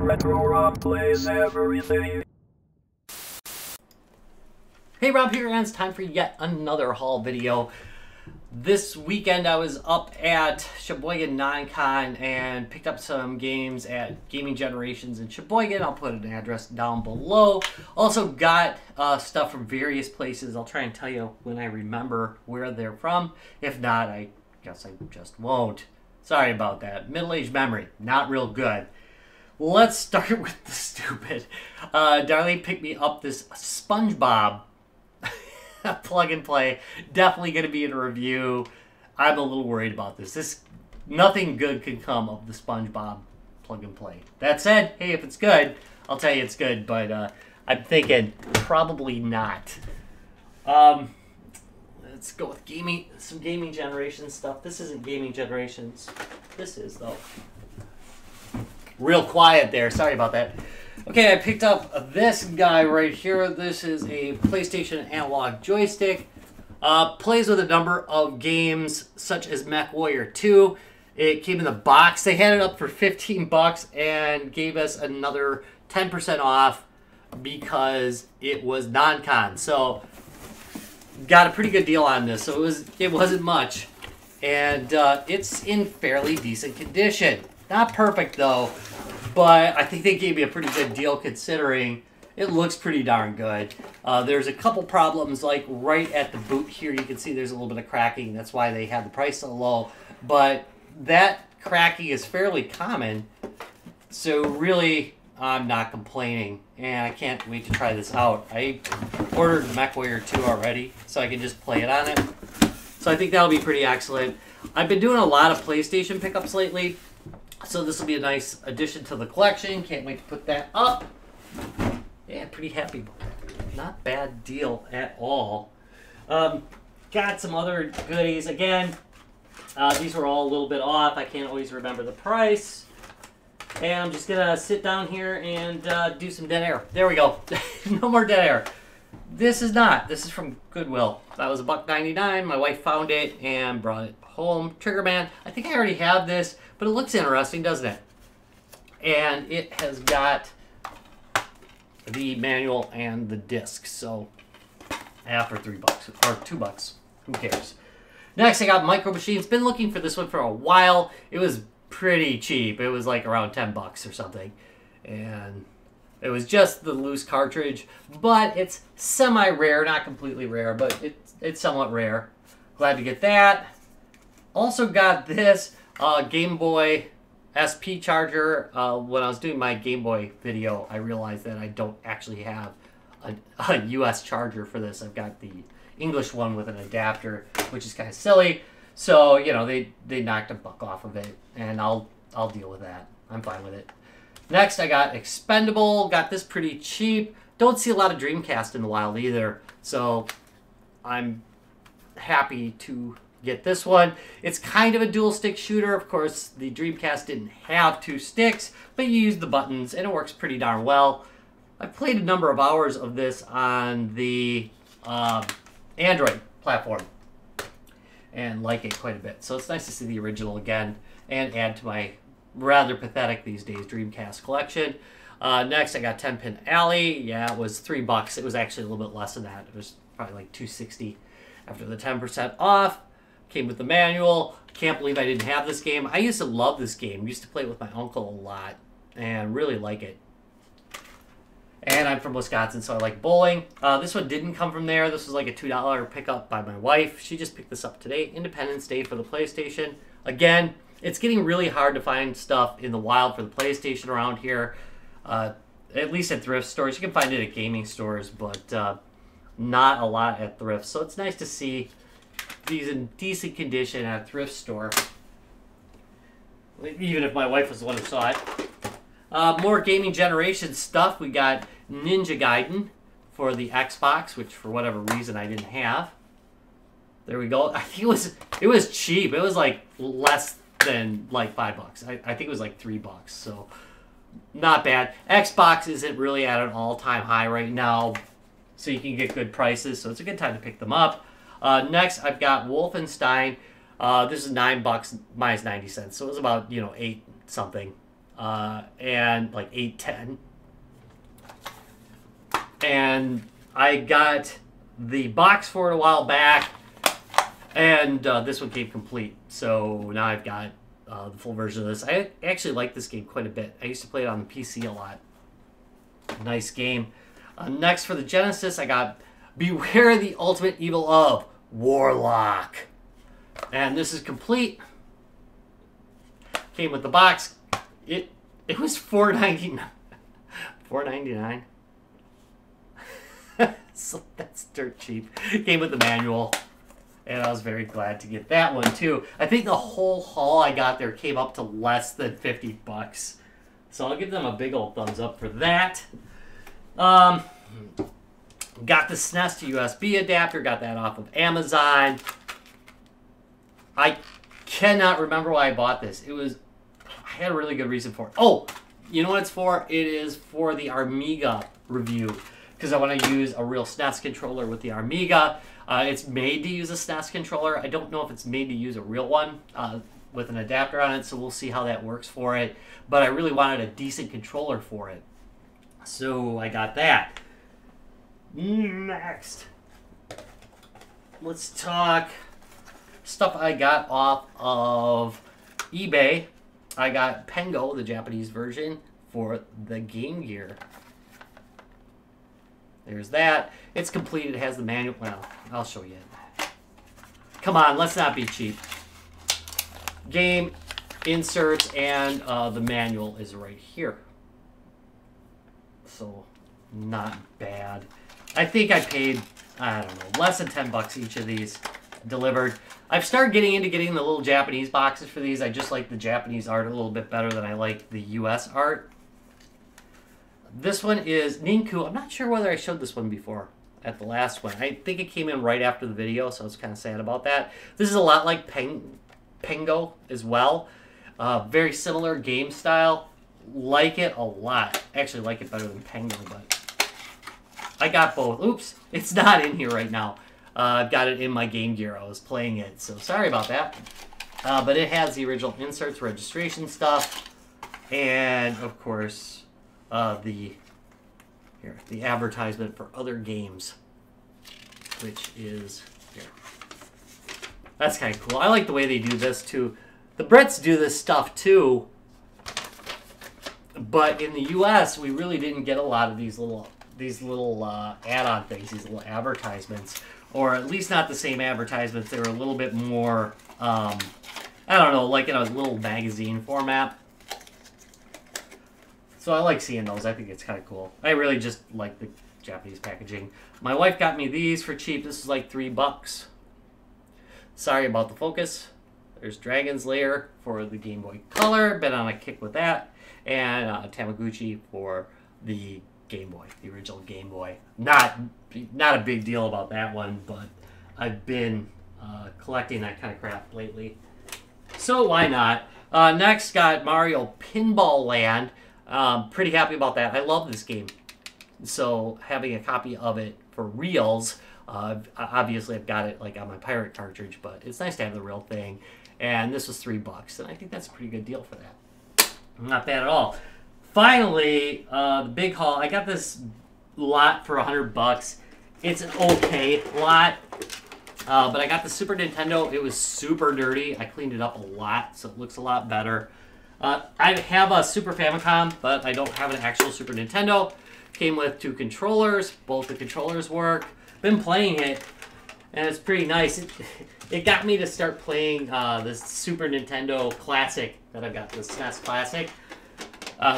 Retro Rob plays everything. Hey, Rob here, and it's time for yet another haul video. This weekend I was up at Sheboygan Non-Con and picked up some games at Gaming Generations in Sheboygan. I'll put an address down below. Also got stuff from various places. I'll try and tell you when I remember where they're from. If not, I guess I just won't. Sorry about that. Middle-aged memory, not real good. Let's start with the stupid. Darlene picked me up this SpongeBob plug and play. Definitely going to be in a review. I'm a little worried about this. Nothing good can come of the SpongeBob plug and play. That said, hey, if it's good, I'll tell you it's good, but I'm thinking probably not. Let's go with some Gaming Generation stuff. This isn't Gaming Generations. This is, though. Real quiet there. Sorry about that. Okay, I picked up this guy right here. This is a PlayStation analog joystick. Plays with a number of games such as MechWarrior 2. It came in the box. They had it up for 15 bucks and gave us another 10% off because it was non-con. So got a pretty good deal on this. So it wasn't much. And it's in fairly decent condition. Not perfect though. But I think they gave me a pretty good deal considering it looks pretty darn good. There's a couple problems, like right at the boot here. You can see there's a little bit of cracking. That's why they had the price so low. But that cracking is fairly common. So really, I'm not complaining. And I can't wait to try this out. I ordered MechWarrior 2 already, so I can just play it on it. So I think that'll be pretty excellent. I've been doing a lot of PlayStation pickups lately. So this will be a nice addition to the collection. Can't wait to put that up. Yeah, pretty happy about that. Not bad deal at all. Got some other goodies. Again, these were all a little bit off. I can't always remember the price. And I'm just going to sit down here and do some dead air. There we go. No more dead air. This is not. This is from Goodwill. That was $1.99. My wife found it and brought it home. Trigger Man. I think I already have this, but it looks interesting, doesn't it? And it has got the manual and the disc. So, for $3 or $2. Who cares? Next, I got Micro Machines. Been looking for this one for a while. It was pretty cheap. It was like around 10 bucks or something. And it was just the loose cartridge, but it's semi-rare, not completely rare, but it's somewhat rare. Glad to get that. Also got this Game Boy SP charger. When I was doing my Game Boy video, I realized that I don't actually have a US charger for this. I've got the English one with an adapter, which is kind of silly. So, you know, they knocked $1 off of it, and I'll deal with that. I'm fine with it. Next, I got Expendable. Got this pretty cheap. Don't see a lot of Dreamcast in the wild either, so I'm happy to get this one. It's kind of a dual stick shooter. Of course, the Dreamcast didn't have 2 sticks, but you use the buttons, and it works pretty darn well. I played a number of hours of this on the Android platform and like it quite a bit. So it's nice to see the original again and add to my rather pathetic these days Dreamcast collection. Next, I got 10-Pin Alley. Yeah, it was $3. It was actually a little bit less than that. It was probably like $2.60 after the 10% off. Came with the manual. Can't believe I didn't have this game. I used to love this game. Used to play it with my uncle a lot and really like it. And I'm from Wisconsin, so I like bowling. This one didn't come from there. This was like a $2 pickup by my wife. She just picked this up today. Independence Day for the PlayStation. Again, it's getting really hard to find stuff in the wild for the PlayStation around here. At least at thrift stores. You can find it at gaming stores, but not a lot at thrift. So it's nice to see these in decent condition at a thrift store. Even if my wife was the one who saw it. More Gaming Generation stuff. We got Ninja Gaiden for the Xbox, which for whatever reason I didn't have. There we go. I think it was cheap. It was like less than like $5. I think it was like $3. So not bad. Xbox isn't really at an all-time high right now, so you can get good prices. So it's a good time to pick them up. Next, I've got Wolfenstein. This is $9 minus 90 cents, so it was about 8 something. and like 810. And I got the box for it a while back, and this one came complete. So now I've got the full version of this. I actually like this game quite a bit. I used to play it on the PC a lot. Nice game. Next for the Genesis, I got Beware the Ultimate Evil of Warlock. And this is complete. Came with the box. It was $4.99. $4.99. So that's dirt cheap. Came with the manual. And I was very glad to get that one too. I think the whole haul I got there came up to less than 50 bucks. So I'll give them a big old thumbs up for that. Got the SNES to USB adapter. Got that off of Amazon. I cannot remember why I bought this. I had a really good reason for it. Oh, you know what it's for? It is for the Amiga review. Because I want to use a real SNES controller with the Amiga. It's made to use a SNES controller. I don't know if it's made to use a real one with an adapter on it, so we'll see how that works for it. But I really wanted a decent controller for it. So I got that. Next, let's talk stuff I got off of eBay. I got Pengo, the Japanese version, for the Game Gear. There's that. It's complete. It has the manual. Well, I'll show you. Come on, let's not be cheap. Game inserts and the manual is right here. So, not bad. I think I paid, I don't know, less than 10 bucks each of these delivered. I've started getting into getting the little Japanese boxes for these. I just like the Japanese art a little bit better than I like the US art. This one is Ninku. I'm not sure whether I showed this one before at the last one. I think it came in right after the video, so I was kind of sad about that. This is a lot like Pengo as well. Very similar game style. Like it a lot. Actually like it better than Pengo, but I got both. Oops, it's not in here right now. I've got it in my Game Gear. I was playing it, so sorry about that. But it has the original inserts, registration stuff, and of course the advertisement for other games, which is here. That's kind of cool. I like the way they do this too. The Brits do this stuff too, but in the U.S. we really didn't get a lot of these little add-on things, these little advertisements, or at least not the same advertisements. They were a little bit more, I don't know, like in a little magazine format. So I like seeing those. I think it's kind of cool. I really just like the Japanese packaging. My wife got me these for cheap. This is like $3. Sorry about the focus. There's Dragon's Lair for the Game Boy Color. Been on a kick with that. And Tamagotchi for the Game Boy, the original Game Boy. Not a big deal about that one, but I've been collecting that kind of crap lately. So why not? Next, got Mario Pinball Land. Pretty happy about that. I love this game. So having a copy of it for reals, obviously I've got it like on my pirate cartridge, but it's nice to have the real thing. And this was $3, and I think that's a pretty good deal for that. Not bad at all. Finally, the big haul. I got this lot for $100. It's an okay lot, but I got the Super Nintendo. It was super dirty. I cleaned it up a lot, so it looks a lot better. I have a Super Famicom, but I don't have an actual Super Nintendo. Came with 2 controllers. Both the controllers work. Been playing it, and it's pretty nice. It got me to start playing this Super Nintendo Classic that I've got, the SNES Classic.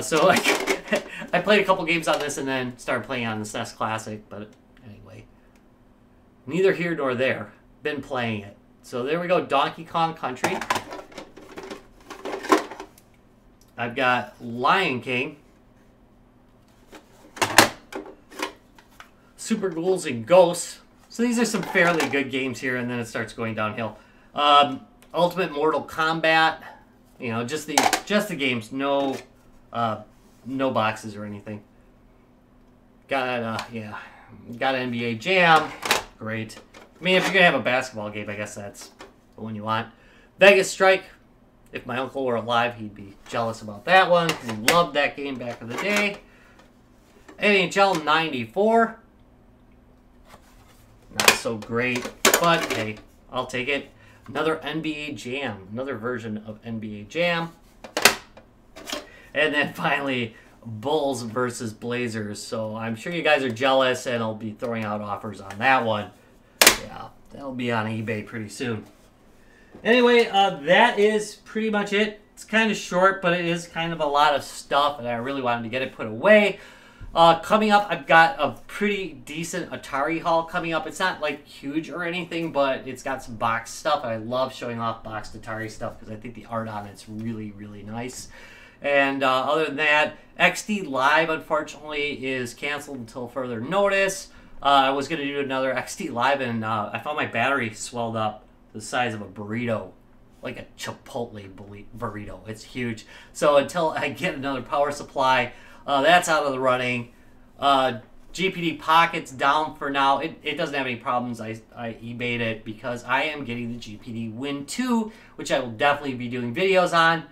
So I played a couple games on this and then started playing on the SNES Classic, but anyway. Neither here nor there. Been playing it. So there we go, Donkey Kong Country. I've got Lion King. Super Ghouls and Ghosts. So these are some fairly good games here, and then it starts going downhill. Ultimate Mortal Kombat. You know, just the games. No boxes or anything. Got got an NBA Jam. Great. I mean, if you're gonna have a basketball game, I guess that's the one you want. Vegas Strike. If my uncle were alive, he'd be jealous about that one because he loved that game back in the day. NHL 94. Not so great, but hey, I'll take it. Another NBA Jam. Another version of NBA Jam. And then finally, Bulls versus Blazers. So I'm sure you guys are jealous, and I'll be throwing out offers on that one. Yeah, that'll be on eBay pretty soon. Anyway, that is pretty much it. It's kind of short, but it is kind of a lot of stuff, and I really wanted to get it put away. Coming up, I've got a pretty decent Atari haul coming up. It's not like huge or anything, but it's got some box stuff. I love showing off boxed Atari stuff because I think the art on it's really, really nice. And other than that, XD Live, unfortunately, is canceled until further notice. I was going to do another XD Live, and I found my battery swelled up the size of a burrito, like a Chipotle burrito. It's huge. So until I get another power supply, that's out of the running. GPD Pocket's down for now. It doesn't have any problems. I eBayed it because I am getting the GPD Win 2, which I will definitely be doing videos on.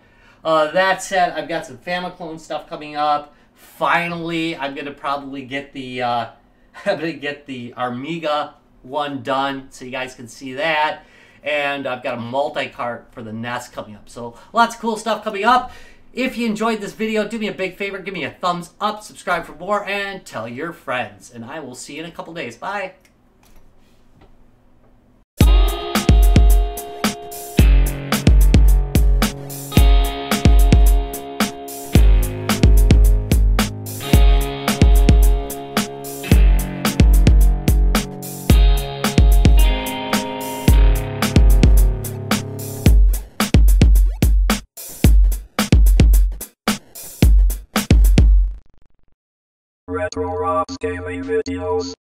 That said, I've got some Famiclone stuff coming up. Finally, I'm gonna probably get the Amiga one done so you guys can see that. And I've got a multi-cart for the NES coming up. So lots of cool stuff coming up. If you enjoyed this video, do me a big favor, give me a thumbs up, subscribe for more, and tell your friends. And I will see you in a couple days. Bye. Retro Rocks Gaming Videos.